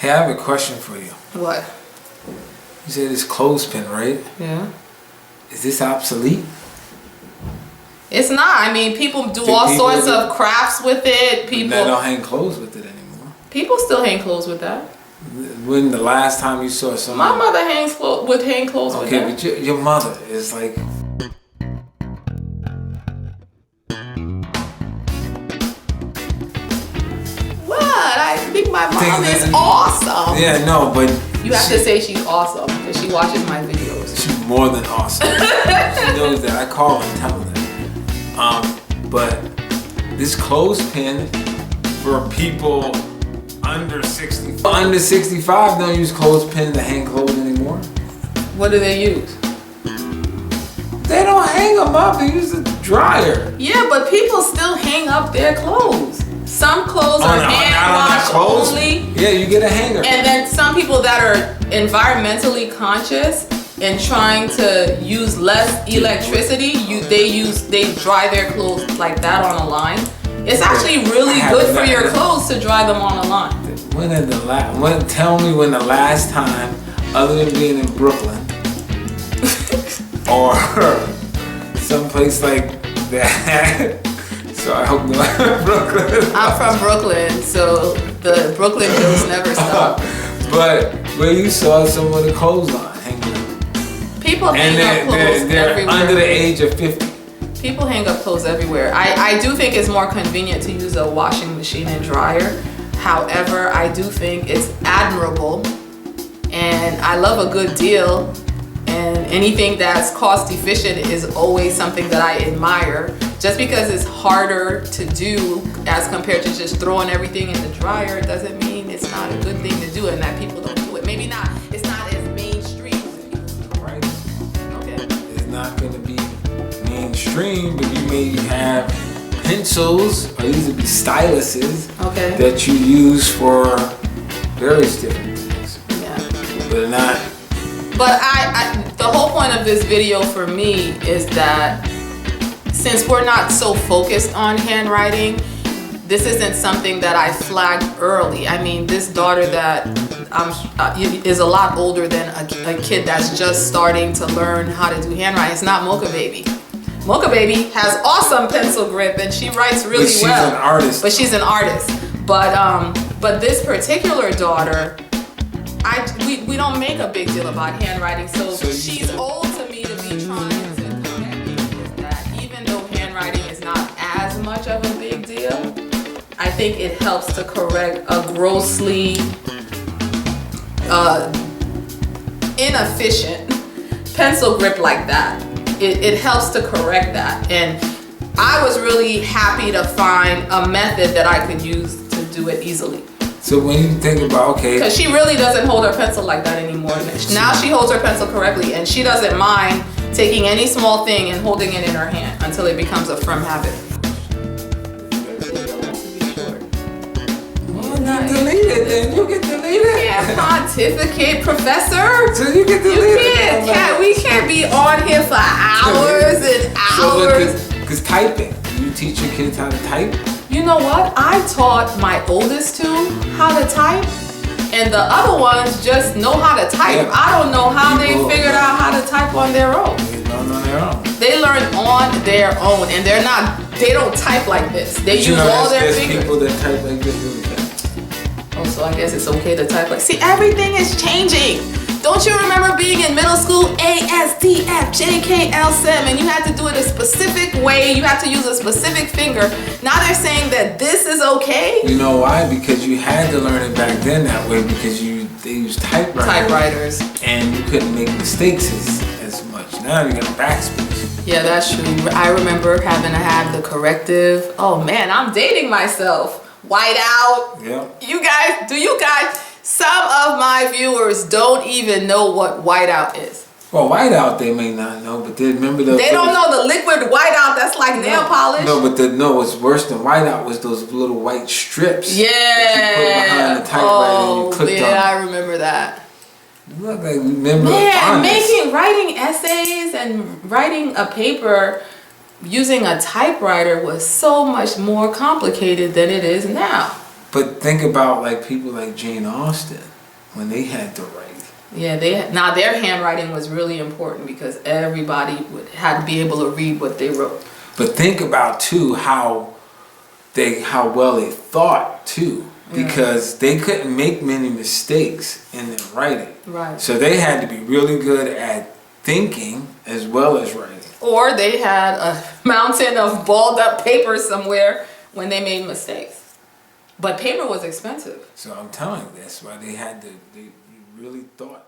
Hey, I have a question for you. What? You said it's clothespin, right? Yeah. Is this obsolete? It's not. I mean, people do all sorts of crafts with it. People They don't hang clothes with it anymore. People still hang clothes with that. When the last time you saw someone? My mother hang clothes with that. Okay, but your mother is like... What? I think my mom is awesome. Yeah, no, but... You have to say she's awesome because she watches my videos. She's more than awesome. She knows that. I call her and tell her that. But this clothespin for people under 65. Under 65 don't use clothespin to hang clothes anymore. What do they use? They don't hang them up. They use a dryer. Yeah, but people still hang up their clothes. Some clothes are hand wash only. Yeah, you get a hanger. And then some people that are environmentally conscious and trying to use less electricity, they dry their clothes like that on a line. It's actually really good for your clothes to dry them on a line. Tell me when the last time, other than being in Brooklyn or someplace like that. So I hope not Brooklyn. I'm from Brooklyn, so the Brooklyn jokes never stop. But where you saw someone with a clothesline hanging up. People hang up clothes everywhere. Under the age of 50. People hang up clothes everywhere. I do think it's more convenient to use a washing machine and dryer. However, I do think it's admirable, and I love a good deal. And anything that's cost efficient is always something that I admire. Just because it's harder to do as compared to just throwing everything in the dryer doesn't mean it's not a good thing to do and that people don't do it. Maybe not. It's not as mainstream as people do. Right. Okay. It's not going to be mainstream, but you may have pencils, or these would be styluses, okay, that you use for various different things. Yeah. But not. But the whole point of this video for me is that since we're not so focused on handwriting, this isn't something that I flagged early. I mean, this daughter that is a lot older than a kid that's just starting to learn how to do handwriting. It's not Mocha Baby. Mocha Baby has awesome pencil grip and she writes really well. She's an artist. But she's an artist. But this particular daughter, we don't make a big deal about handwriting. So she's old to me to be trying to connect me with that. Even though handwriting is not as much of a big deal, I think it helps to correct a grossly inefficient pencil grip like that. It helps to correct that. And I was really happy to find a method that I could use to do it easily. So when you think about, okay. Because she really doesn't hold her pencil like that anymore. Now she holds her pencil correctly and she doesn't mind taking any small thing and holding it in her hand until it becomes a firm habit. Delete it then. You get deleted. You can't pontificate, Professor. So you get deleted. We can't be on here for hours and hours. Because typing. You teach your kids how to type? You know what? I taught my oldest two how to type, and the other ones just know how to type. Yeah. I don't know how they figured out how to type on their own. They learn on their own. They learn on their own, and they don't type like this. They use all their fingers. There's people that type like this really fast. Oh, so I guess it's okay to type like. See, everything is changing. Don't you remember being in middle school? A, S, D, F, J, K, L, S, M, and you had to do it a specific way. You have to use a specific finger. Now they're saying that this is okay. You know why? Because you had to learn it back then that way because they used typewriters. And you couldn't make mistakes as much. Now you got backspace. Yeah, that's true. I remember having to have the corrective. Oh man, I'm dating myself. Whiteout. Yeah. You guys, some of my viewers don't even know what whiteout is. Well, whiteout they may not know, but they remember those. They don't know the liquid whiteout that's like nail polish. No, but what's worse than whiteout was those little white strips. Yeah. That you put behind the typewriter and you clicked on. Yeah, I remember that. You look like you remember. Man, writing essays and writing a paper using a typewriter was so much more complicated than it is now. But think about like people like Jane Austen when they had to write. Yeah, their handwriting was really important because everybody had to be able to read what they wrote. But think about too how well they thought too, because they couldn't make many mistakes in their writing. Right. So they had to be really good at thinking as well as writing. Or they had a mountain of balled up paper somewhere when they made mistakes. But paper was expensive. So I'm telling you, that's why they really thought.